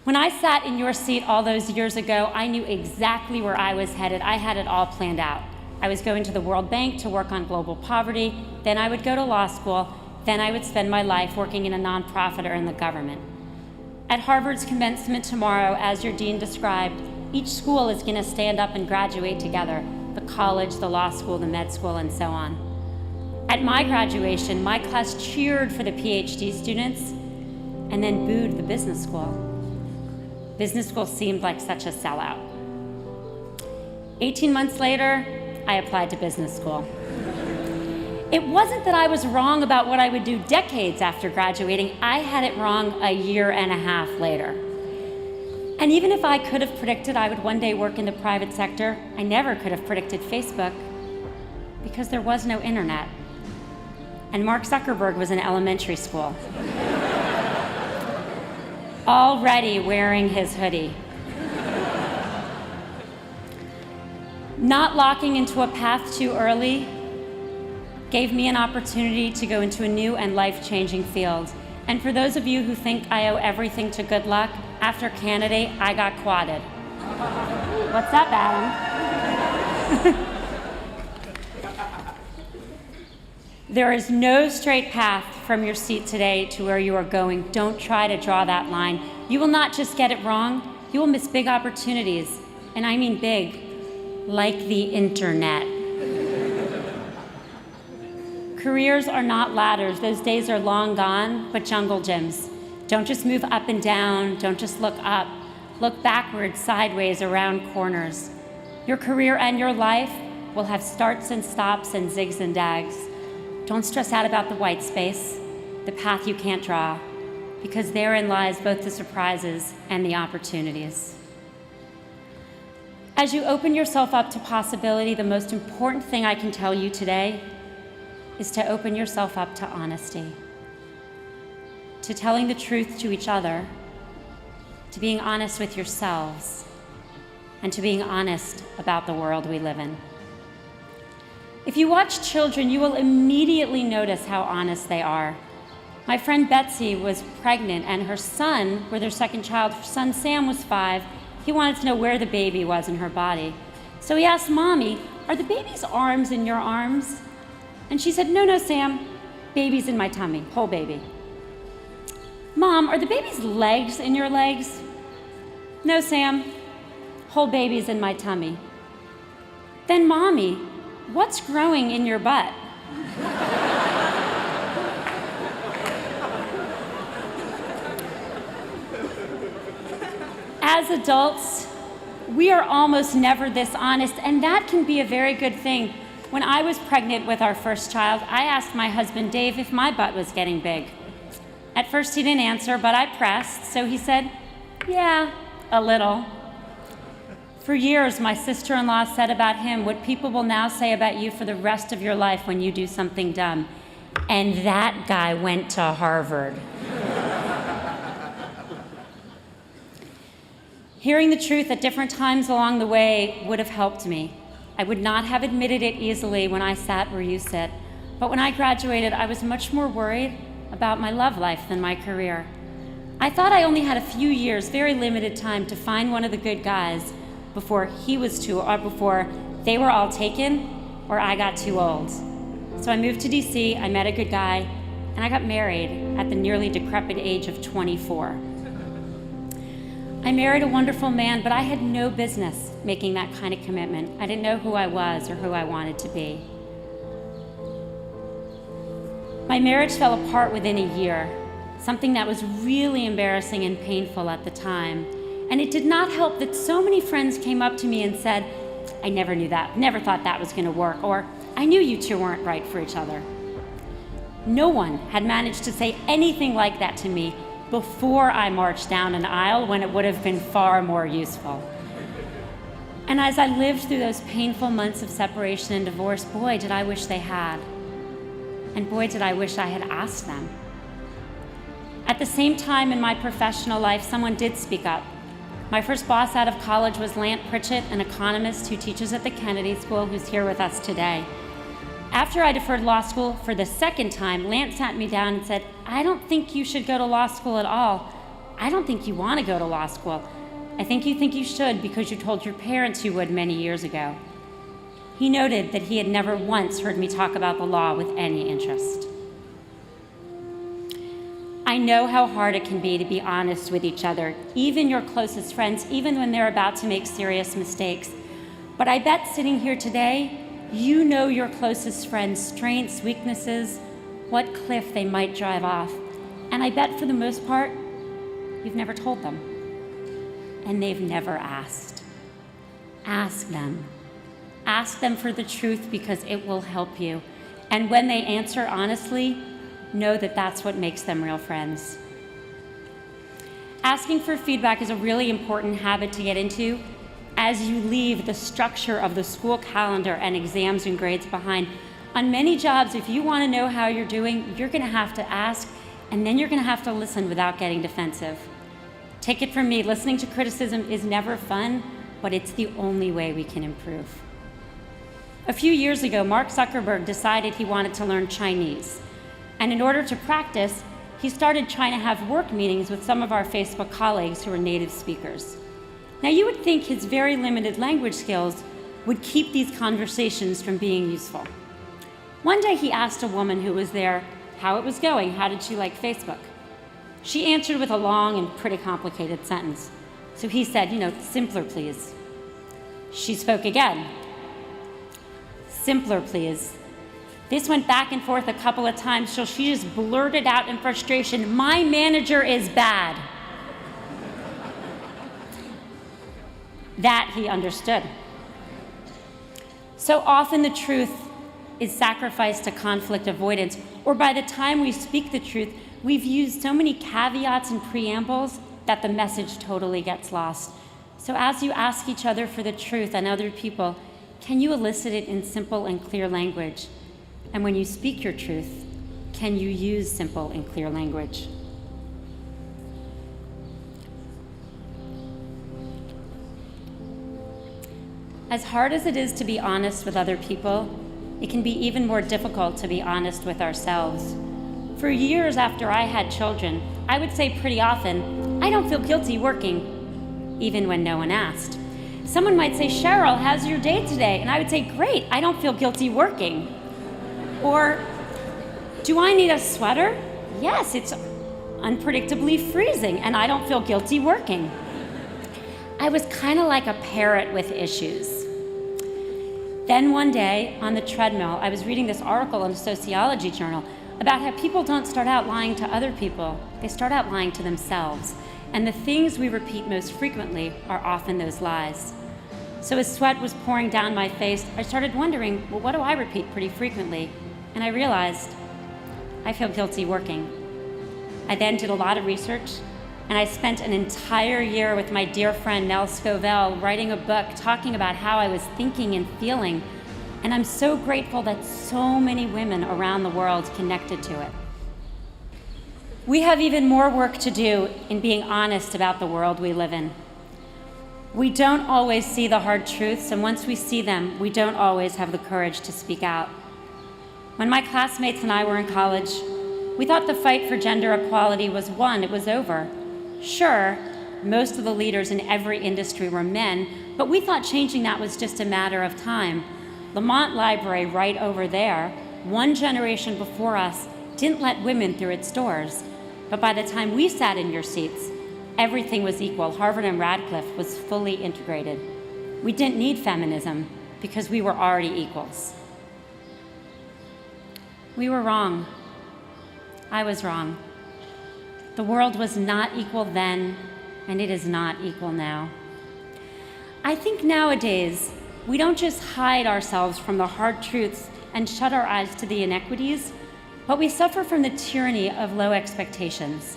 When I sat in your seat all those years ago, I knew exactly where I was headed. I had it all planned out. I was going to the World Bank to work on global poverty, then I would go to law school, then I would spend my life working in a nonprofit or in the government. At Harvard's commencement tomorrow, as your dean described, each school is going to stand up and graduate together, the college, the law school, the med school, and so on. At my graduation, my class cheered for the PhD students and then booed the business school. Business school seemed like such a sellout. 18 months later, I applied to business school. It wasn't that I was wrong about what I would do decades after graduating. I had it wrong a year and a half later. And even if I could have predicted I would one day work in the private sector, I never could have predicted Facebook because there was no internet. And Mark Zuckerberg was in elementary school, already wearing his hoodie. Not locking into a path too early gave me an opportunity to go into a new and life-changing field. And for those of you who think I owe everything to good luck, after candidate, I got quadded. What's up, Adam? There is no straight path from your seat today to where you are going. Don't try to draw that line. You will not just get it wrong, you will miss big opportunities. And I mean big, like the internet. Careers are not ladders. Those days are long gone, but jungle gyms. Don't just move up and down. Don't just look up. Look backwards, sideways, around corners. Your career and your life will have starts and stops and zigs and dags. Don't stress out about the white space, the path you can't draw, because therein lies both the surprises and the opportunities. As you open yourself up to possibility, the most important thing I can tell you today is to open yourself up to honesty, to telling the truth to each other, to being honest with yourselves, and to being honest about the world we live in. If you watch children, you will immediately notice how honest they are. My friend Betsy was pregnant, and her son, we're their second child, her son Sam was 5. He wanted to know where the baby was in her body. So he asked Mommy, "Are the baby's arms in your arms?" And she said, "No, Sam, baby's in my tummy, whole baby." "Mom, are the baby's legs in your legs?" "No, Sam, whole baby's in my tummy." "Then Mommy, what's growing in your butt?" As adults, we are almost never this honest, and that can be a very good thing. When I was pregnant with our first child, I asked my husband, Dave, if my butt was getting big. At first he didn't answer, but I pressed, so he said, "Yeah, a little." For years, my sister-in-law said about him what people will now say about you for the rest of your life when you do something dumb. And that guy went to Harvard. Hearing the truth at different times along the way would have helped me. I would not have admitted it easily when I sat where you sit. But when I graduated, I was much more worried about my love life than my career. I thought I only had a few years, very limited time, to find one of the good guys before before they were all taken or I got too old. So I moved to DC, I met a good guy, and I got married at the nearly decrepit age of 24. I married a wonderful man, but I had no business making that kind of commitment. I didn't know who I was or who I wanted to be. My marriage fell apart within a year, something that was really embarrassing and painful at the time. And it did not help that so many friends came up to me and said, "I never knew that, never thought that was going to work," or "I knew you two weren't right for each other." No one had managed to say anything like that to me before I marched down an aisle when it would have been far more useful. And as I lived through those painful months of separation and divorce, boy, did I wish they had. And boy, did I wish I had asked them. At the same time in my professional life, someone did speak up. My first boss out of college was Lant Pritchett, an economist who teaches at the Kennedy School, who's here with us today. After I deferred law school for the second time, Lant sat me down and said, "I don't think you should go to law school at all. I don't think you want to go to law school. I think you should because you told your parents you would many years ago. He noted that he had never once heard me talk about the law with any interest. I know how hard it can be to be honest with each other, even your closest friends, even when they're about to make serious mistakes. But I bet sitting here today, you know your closest friends' strengths, weaknesses, what cliff they might drive off. And I bet for the most part, you've never told them. And they've never asked. Ask them. Ask them for the truth because it will help you. And when they answer honestly, know that that's what makes them real friends. Asking for feedback is a really important habit to get into as you leave the structure of the school calendar and exams and grades behind. On many jobs, if you want to know how you're doing, you're going to have to ask, and then you're going to have to listen without getting defensive. Take it from me, listening to criticism is never fun, but it's the only way we can improve. A few years ago, Mark Zuckerberg decided he wanted to learn Chinese. And in order to practice, he started trying to have work meetings with some of our Facebook colleagues who are native speakers. Now, you would think his very limited language skills would keep these conversations from being useful. One day he asked a woman who was there how it was going, how did she like Facebook? She answered with a long and pretty complicated sentence. So he said, simpler please. She spoke again. Simpler please. This went back and forth a couple of times till she just blurted out in frustration, my manager is bad. That he understood. So often the truth is sacrificed to conflict avoidance, or by the time we speak the truth, we've used so many caveats and preambles that the message totally gets lost. So as you ask each other for the truth and other people, can you elicit it in simple and clear language? And when you speak your truth, can you use simple and clear language? As hard as it is to be honest with other people, it can be even more difficult to be honest with ourselves. For years after I had children, I would say pretty often, I don't feel guilty working, even when no one asked. Someone might say, Sheryl, how's your day today? And I would say, great, I don't feel guilty working. Or, do I need a sweater? Yes, it's unpredictably freezing, and I don't feel guilty working. I was kind of like a parrot with issues. Then one day, on the treadmill, I was reading this article in a sociology journal about how people don't start out lying to other people, they start out lying to themselves. And the things we repeat most frequently are often those lies. So as sweat was pouring down my face, I started wondering, well, what do I repeat pretty frequently? And I realized, I feel guilty working. I then did a lot of research, and I spent an entire year with my dear friend Nell Scovell writing a book talking about how I was thinking and feeling. And I'm so grateful that so many women around the world connected to it. We have even more work to do in being honest about the world we live in. We don't always see the hard truths, and once we see them, we don't always have the courage to speak out. When my classmates and I were in college, we thought the fight for gender equality was won, it was over. Sure, most of the leaders in every industry were men, but we thought changing that was just a matter of time. Lamont Library, right over there, one generation before us, didn't let women through its doors. But by the time we sat in your seats, everything was equal. Harvard and Radcliffe was fully integrated. We didn't need feminism because we were already equals. We were wrong. I was wrong. The world was not equal then, and it is not equal now. I think nowadays, we don't just hide ourselves from the hard truths and shut our eyes to the inequities, but we suffer from the tyranny of low expectations.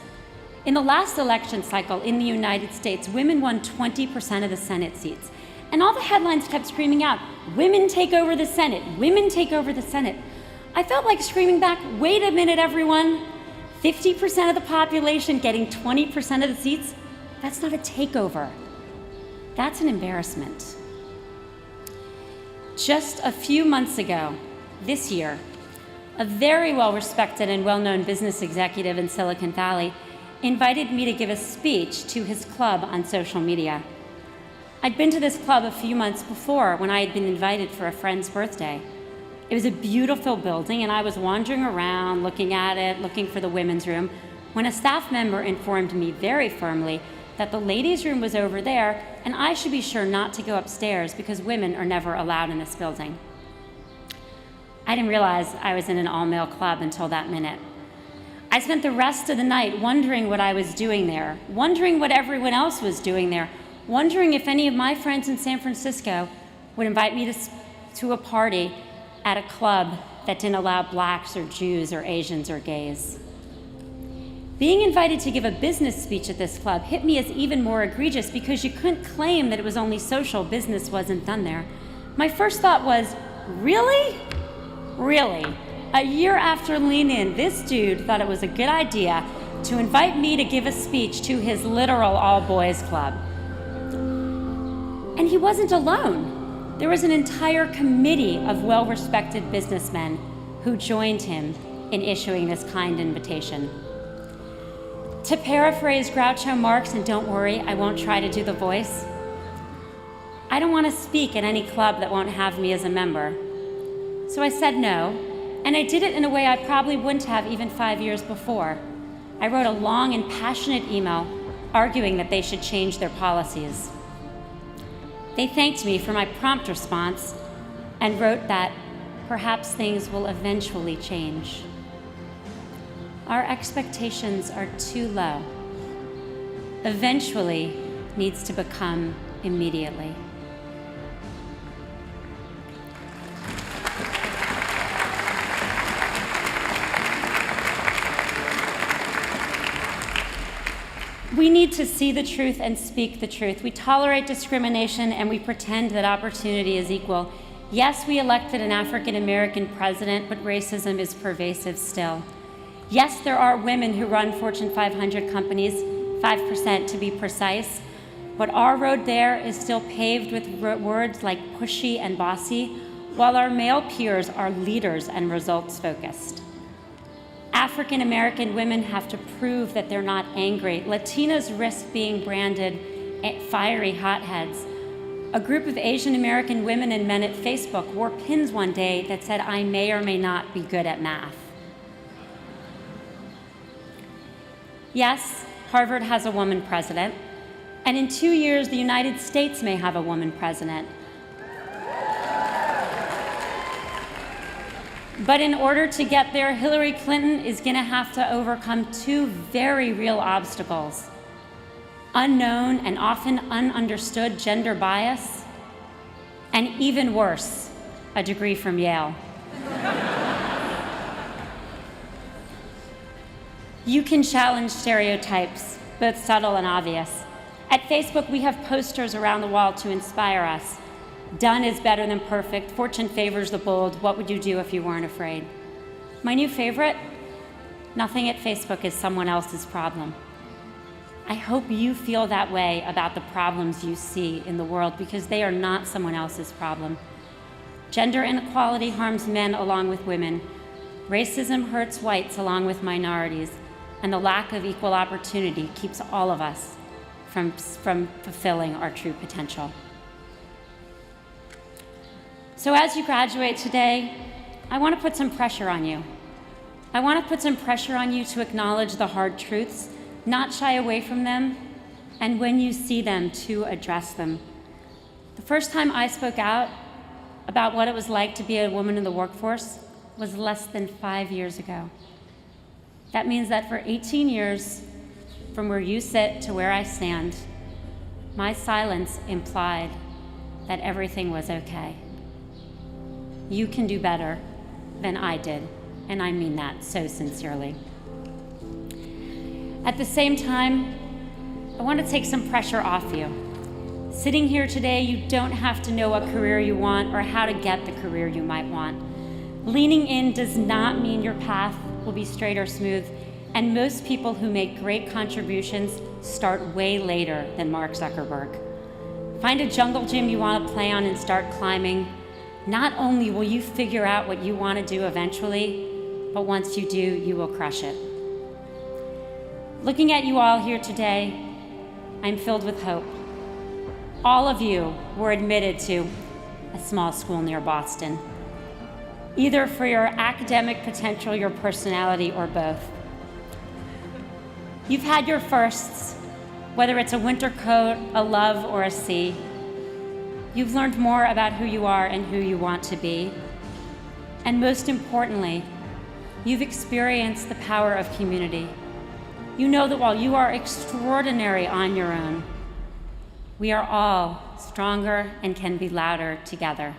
In the last election cycle in the United States, women won 20% of the Senate seats. And all the headlines kept screaming out, women take over the Senate, women take over the Senate. I felt like screaming back, wait a minute, everyone. 50% of the population getting 20% of the seats, that's not a takeover. That's an embarrassment. Just a few months ago, this year, a very well-respected and well-known business executive in Silicon Valley invited me to give a speech to his club on social media. I'd been to this club a few months before when I had been invited for a friend's birthday. It was a beautiful building, and I was wandering around, looking at it, looking for the women's room, when a staff member informed me very firmly that the ladies' room was over there, and I should be sure not to go upstairs because women are never allowed in this building. I didn't realize I was in an all-male club until that minute. I spent the rest of the night wondering what I was doing there, wondering what everyone else was doing there, wondering if any of my friends in San Francisco would invite me to a party at a club that didn't allow blacks or Jews or Asians or gays. Being invited to give a business speech at this club hit me as even more egregious because you couldn't claim that it was only social, business wasn't done there. My first thought was, really? Really? A year after Lean In, this dude thought it was a good idea to invite me to give a speech to his literal all-boys club. And he wasn't alone. There was an entire committee of well-respected businessmen who joined him in issuing this kind invitation. To paraphrase Groucho Marx, and don't worry, I won't try to do the voice, I don't want to speak at any club that won't have me as a member. So I said no, and I did it in a way I probably wouldn't have even 5 years before. I wrote a long and passionate email arguing that they should change their policies. They thanked me for my prompt response and wrote that perhaps things will eventually change. Our expectations are too low. Eventually needs to become immediately. We need to see the truth and speak the truth. We tolerate discrimination and we pretend that opportunity is equal. Yes, we elected an African American president, but racism is pervasive still. Yes, there are women who run Fortune 500 companies, 5% to be precise, but our road there is still paved with words like pushy and bossy, while our male peers are leaders and results focused. African American women have to prove that they're not angry. Latinas risk being branded fiery hotheads. A group of Asian American women and men at Facebook wore pins one day that said, "I may or may not be good at math." Yes, Harvard has a woman president, and in 2 years, the United States may have a woman president. But in order to get there, Hillary Clinton is going to have to overcome two very real obstacles: unknown and often ununderstood gender bias, and even worse, a degree from Yale. You can challenge stereotypes, both subtle and obvious. At Facebook, we have posters around the wall to inspire us. Done is better than perfect. Fortune favors the bold. What would you do if you weren't afraid? My new favorite: nothing at Facebook is someone else's problem. I hope you feel that way about the problems you see in the world, because they are not someone else's problem. Gender inequality harms men along with women. Racism hurts whites along with minorities. And the lack of equal opportunity keeps all of us from fulfilling our true potential. So as you graduate today, I want to put some pressure on you. I want to put some pressure on you to acknowledge the hard truths, not shy away from them, and when you see them, to address them. The first time I spoke out about what it was like to be a woman in the workforce was less than 5 years ago. That means that for 18 years, from where you sit to where I stand, my silence implied that everything was okay. You can do better than I did, and I mean that so sincerely. At the same time, I want to take some pressure off you. Sitting here today, you don't have to know what career you want or how to get the career you might want. Leaning in does not mean your path will be straight or smooth, and most people who make great contributions start way later than Mark Zuckerberg. Find a jungle gym you want to play on and start climbing. Not only will you figure out what you want to do eventually, but once you do, you will crush it. Looking at you all here today, I'm filled with hope. All of you were admitted to a small school near Boston, either for your academic potential, your personality, or both. You've had your firsts, whether it's a winter coat, a love, or a C. You've learned more about who you are and who you want to be. And most importantly, you've experienced the power of community. You know that while you are extraordinary on your own, we are all stronger and can be louder together.